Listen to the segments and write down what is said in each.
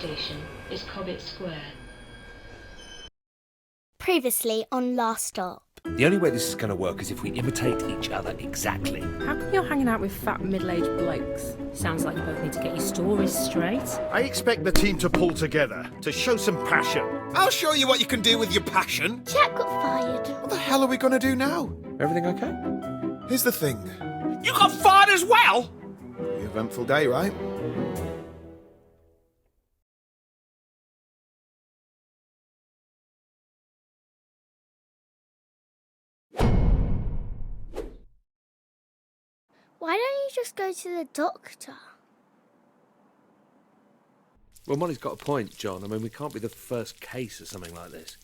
station is Cobbett Square. Previously on Last Stop. The only way this is going to work is if we imitate each other exactly. How come you're hanging out with fat middle-aged blokes? Sounds like you both need to get your stories straight. I expect the team to pull together, to show some passion. I'll show you what you can do with your passion. Jack got fired. What the hell are we going to do now? Everything okay? Here's the thing. You got fired as well? Pretty eventful day, right? Why don't you just go to the doctor? Well, Molly's got a point, John. I mean, we can't be the first case of something like this.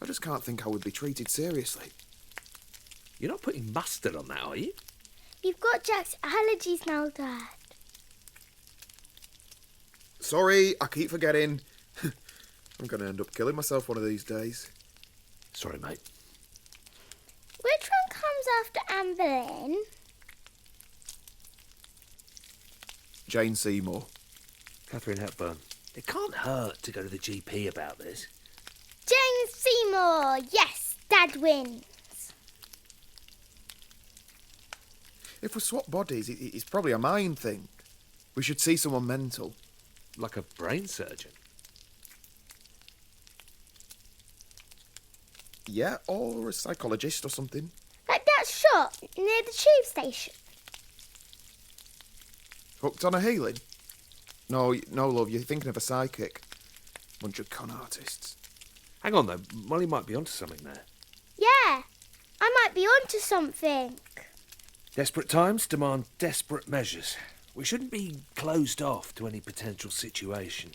I just can't think how we'd be treated seriously. You're not putting mustard on that, are you? You've got Jack's allergies now, Dad. Sorry, I keep forgetting. I'm going to end up killing myself one of these days. Sorry, mate. Which one comes after Anne Boleyn? Jane Seymour. Catherine Hepburn. It can't hurt to go to the GP about this. Jane Seymour! Yes, Dad wins. If we swap bodies, it's probably a mind thing. We should see someone mental. Like a brain surgeon. Yeah, or a psychologist or something. Like that shop near the tube station. Hooked on a healing? No, love, you're thinking of a psychic. Bunch of con artists. Hang on, though. Molly might be onto something there. Yeah, I might be onto something. Desperate times demand desperate measures. We shouldn't be closed off to any potential situation.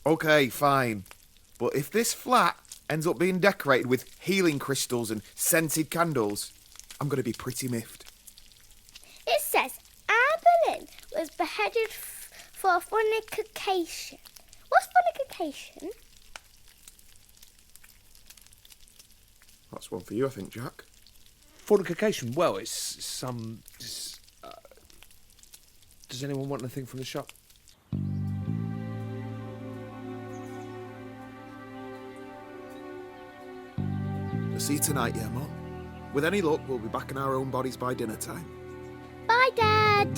Okay, fine. But if this flat ends up being decorated with healing crystals and scented candles, I'm going to be pretty miffed. It says Anne Boleyn was beheaded for fornication. What's fornication? That's one for you, I think, Jack. Fortification, well, it's some... does anyone want anything from the shop? I'll see you tonight, yeah, Mum? With any luck, we'll be back in our own bodies by dinner time. Bye, Dad.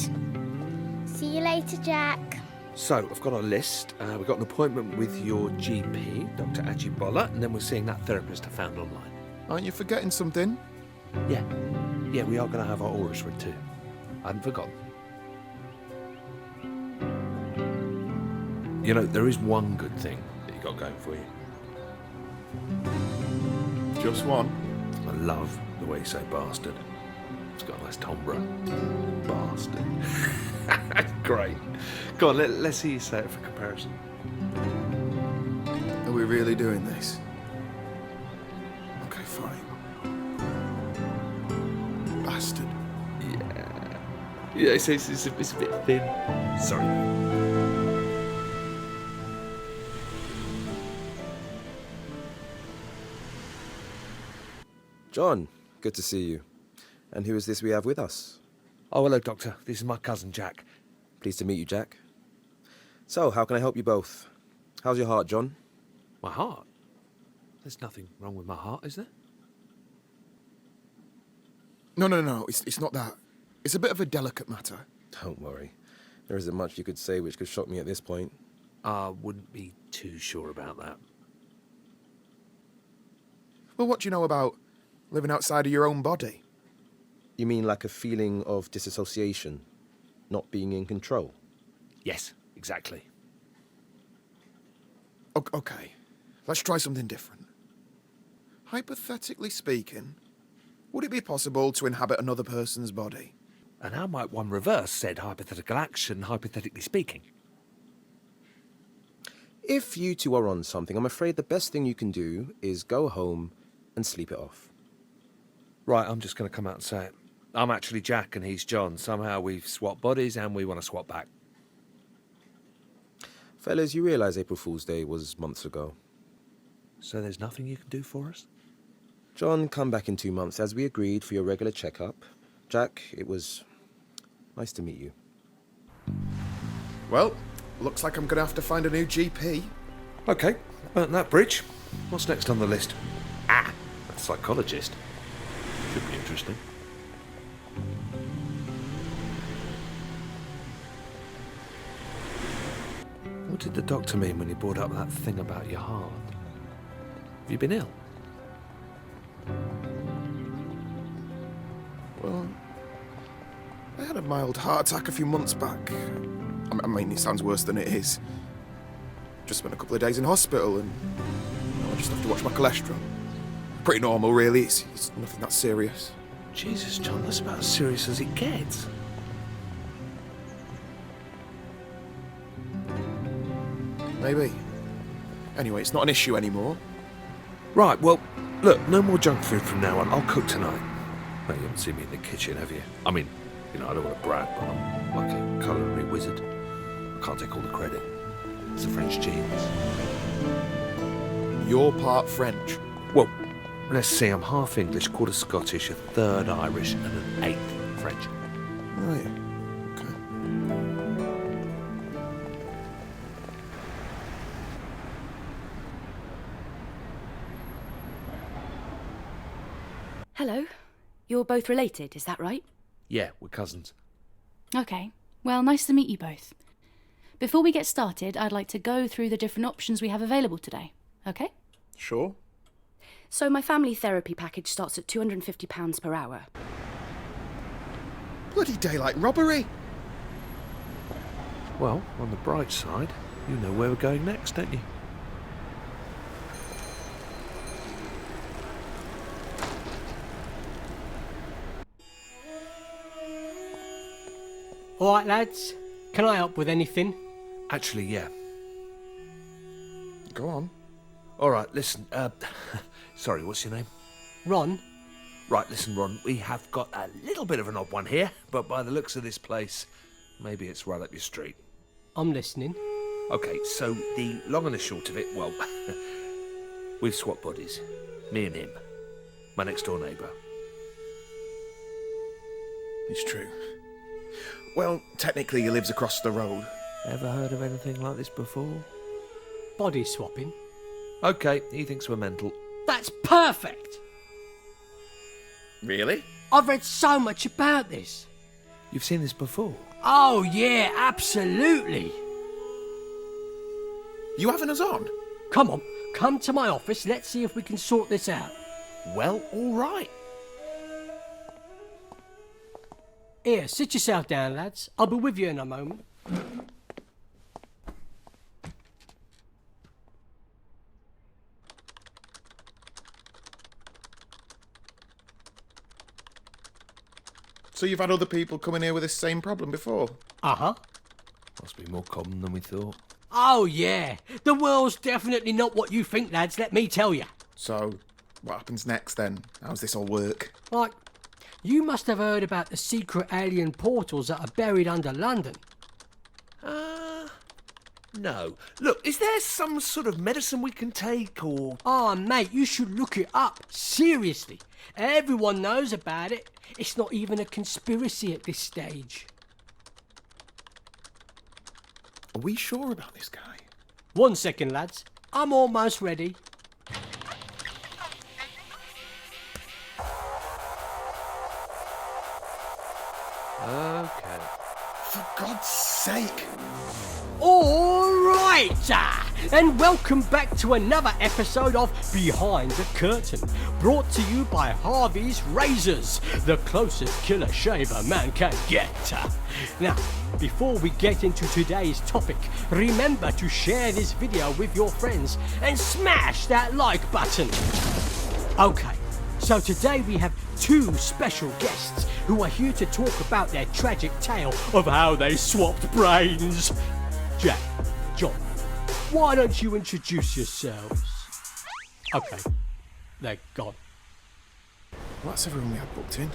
See you later, Jack. So, I've got a list. We've got an appointment with your GP, Dr. Ajibola, and then we're seeing that therapist I found online. Aren't you forgetting something? Yeah, we are going to have our auras read too. I hadn't forgotten. You know, there is one good thing that you got going for you. Just one. I love the way you say bastard. It's got a nice timbre. Bastard. Great. Go on, let's see you say it for comparison. Are we really doing this? Okay, fine. Bastard. Yeah, it's a bit thin. Sorry. John, good to see you. And who is this we have with us? Oh, hello, Doctor. This is my cousin, Jack. Pleased to meet you, Jack. So, how can I help you both? How's your heart, John? My heart? There's nothing wrong with my heart, is there? No, it's not that. It's a bit of a delicate matter. Don't worry. There isn't much you could say which could shock me at this point. I wouldn't be too sure about that. Well, what do you know about living outside of your own body? You mean like a feeling of disassociation? Not being in control? Yes, exactly. Okay, let's try something different. Hypothetically speaking, would it be possible to inhabit another person's body? And how might one reverse said hypothetical action, hypothetically speaking? If you two are on something, I'm afraid the best thing you can do is go home and sleep it off. Right, I'm just going to come out and say it. I'm actually Jack and he's John. Somehow we've swapped bodies and we want to swap back. Fellas, you realise April Fool's Day was months ago. So there's nothing you can do for us? John, come back in 2 months as we agreed for your regular checkup. Jack, it was nice to meet you. Well, looks like I'm going to have to find a new GP. Okay, burnt that bridge. What's next on the list? Ah, a psychologist. Should be interesting. What did the doctor mean when he brought up that thing about your heart? Have you been ill? Well, I had a mild heart attack a few months back. I mean, it sounds worse than it is. Just spent a couple of days in hospital and I just have to watch my cholesterol. Pretty normal, really. It's nothing that serious. Jesus, John, that's about as serious as it gets. Maybe. Anyway, it's not an issue anymore. Right, well, look, no more junk food from now on. I'll cook tonight. No, you haven't seen me in the kitchen, have you? I mean, I don't want to brag, but I'm like a culinary wizard. I can't take all the credit. It's the French genes. You're part French. Well, let's see, I'm half English, quarter Scottish, a third Irish, and an eighth French. Right. Okay. Hello. You're both related, is that right? Yeah, we're cousins. Okay. Well, nice to meet you both. Before we get started, I'd like to go through the different options we have available today. Okay? Sure. So my family therapy package starts at £250 per hour. Bloody daylight robbery! Well, on the bright side, you know where we're going next, don't you? All right, lads. Can I help with anything? Actually, yeah. Go on. All right, listen, sorry, what's your name? Ron? Right, listen, Ron, we have got a little bit of an odd one here, but by the looks of this place, maybe it's right up your street. I'm listening. Okay, so the long and the short of it, well, we've swapped bodies. Me and him. My next door neighbour. It's true. Well, technically he lives across the road. Ever heard of anything like this before? Body swapping? Okay, he thinks we're mental. That's perfect! Really? I've read so much about this. You've seen this before? Oh, yeah, absolutely. You having us on? Come on, come to my office. Let's see if we can sort this out. Well, all right. Here, sit yourself down, lads. I'll be with you in a moment. So you've had other people come in here with this same problem before? Uh-huh. Must be more common than we thought. Oh, yeah. The world's definitely not what you think, lads, let me tell you. So, what happens next then? How's this all work? Like, you must have heard about the secret alien portals that are buried under London. No. Look, is there some sort of medicine we can take, or... Oh, mate, you should look it up. Seriously. Everyone knows about it. It's not even a conspiracy at this stage. Are we sure about this guy? 1 second, lads. I'm almost ready. Okay. For God's sake! All right, and welcome back to another episode of Behind the Curtain, brought to you by Harvey's Razors, the closest killer shave a man can get. Now, before we get into today's topic, remember to share this video with your friends and smash that like button. Okay, so today we have two special guests who are here to talk about their tragic tale of how they swapped brains. Jack, John, why don't you introduce yourselves? Okay, they're gone. Well, that's everyone we had booked in.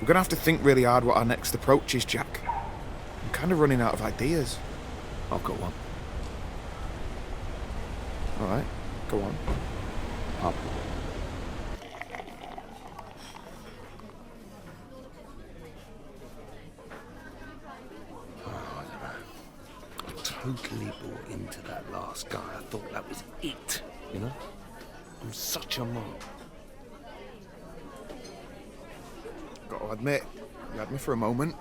We're going to have to think really hard what our next approach is, Jack. I'm kind of running out of ideas. I've got one. All right, go on. Up. totally bought into that last guy. I thought that was it, you know? I'm such a mark. Got to admit, you had me for a moment.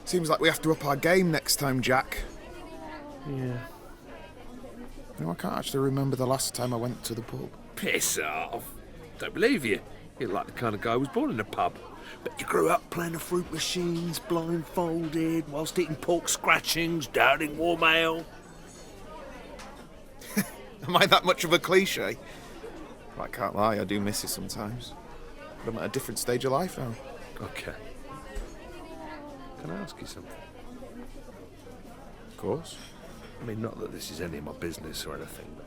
Seems like we have to up our game next time, Jack. Yeah. You know, I can't actually remember the last time I went to the pub. Piss off. Don't believe you. You're like the kind of guy who was born in a pub. But you grew up playing the fruit machines, blindfolded, whilst eating pork scratchings, downing warm ale. Am I that much of a cliche? I can't lie, I do miss it sometimes. But I'm at a different stage of life now. Okay. Can I ask you something? Of course. I mean, not that this is any of my business or anything, but...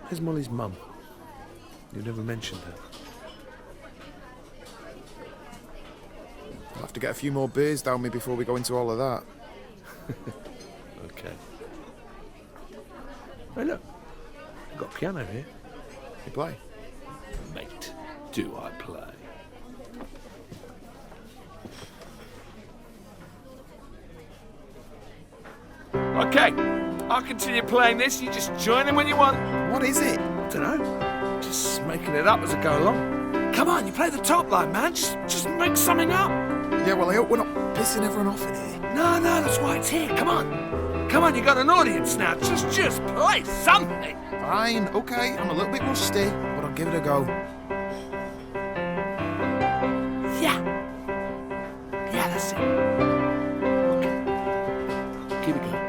Where's Molly's mum? You never mentioned her. I'll have to get a few more beers down me before we go into all of that. Okay. Hey, look. I've got a piano here. You play? Mate, do I play? Okay, I'll continue playing this. You just join in when you want. What is it? Dunno. Just making it up as I go along. Come on, you play the top line, man. Just make something up. Yeah, well, I hope we're not pissing everyone off in here. No, that's why it's here. Come on. Come on, you got an audience now. Just play something. Fine, okay, I'm a little bit rusty, but I'll give it a go. Yeah. Yeah, that's it. Okay. Keep it going.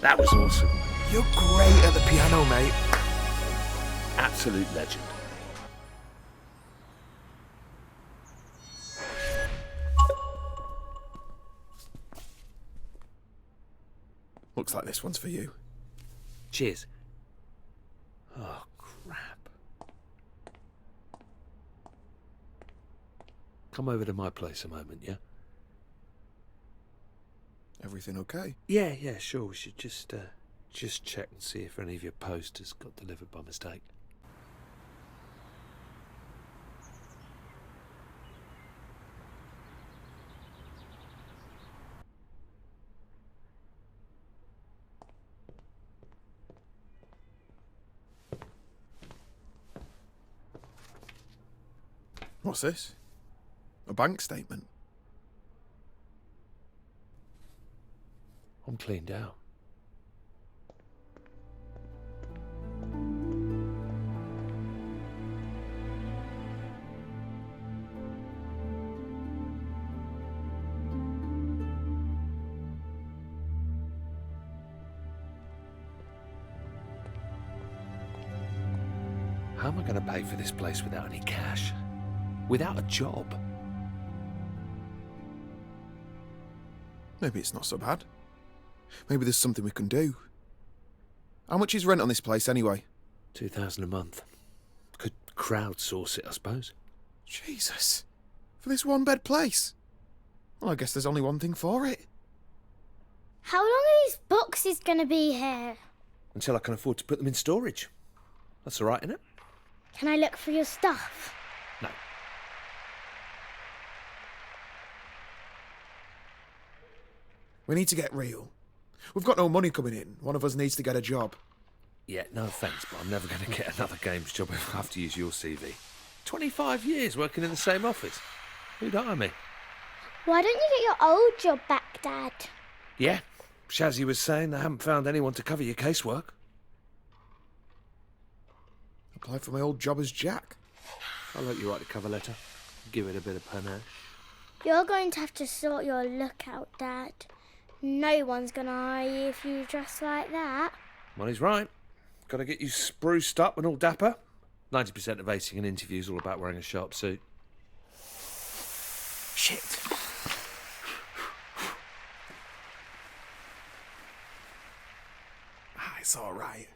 That was awesome. You're great at the piano, mate. Absolute legend. Looks like this one's for you. Cheers. Oh, crap. Come over to my place a moment, yeah? Everything okay? Yeah, sure. We should just check and see if any of your posters got delivered by mistake. What's this? A bank statement? I'm cleaned out. How am I going to pay for this place without any cash? Without a job? Maybe it's not so bad. Maybe there's something we can do. How much is rent on this place anyway? 2,000 a month. Could crowdsource it, I suppose. Jesus. For this one-bed place? Well, I guess there's only one thing for it. How long are these boxes going to be here? Until I can afford to put them in storage. That's all right, isn't it? Can I look for your stuff? No. We need to get real. We've got no money coming in. One of us needs to get a job. Yeah, no offence, but I'm never going to get another games job if I have to use your CV. 25 years working in the same office. Who'd hire me? Why don't you get your old job back, Dad? Yeah, Shazzy was saying they haven't found anyone to cover your casework. Apply for my old job as Jack. I'll let you write the cover letter. Give it a bit of panache. You're going to have to sort your look out, Dad. No one's going to hire you if you dress like that. Well, he's right. Got to get you spruced up and all dapper. 90% of acing an interview is all about wearing a sharp suit. Shit. It's all right.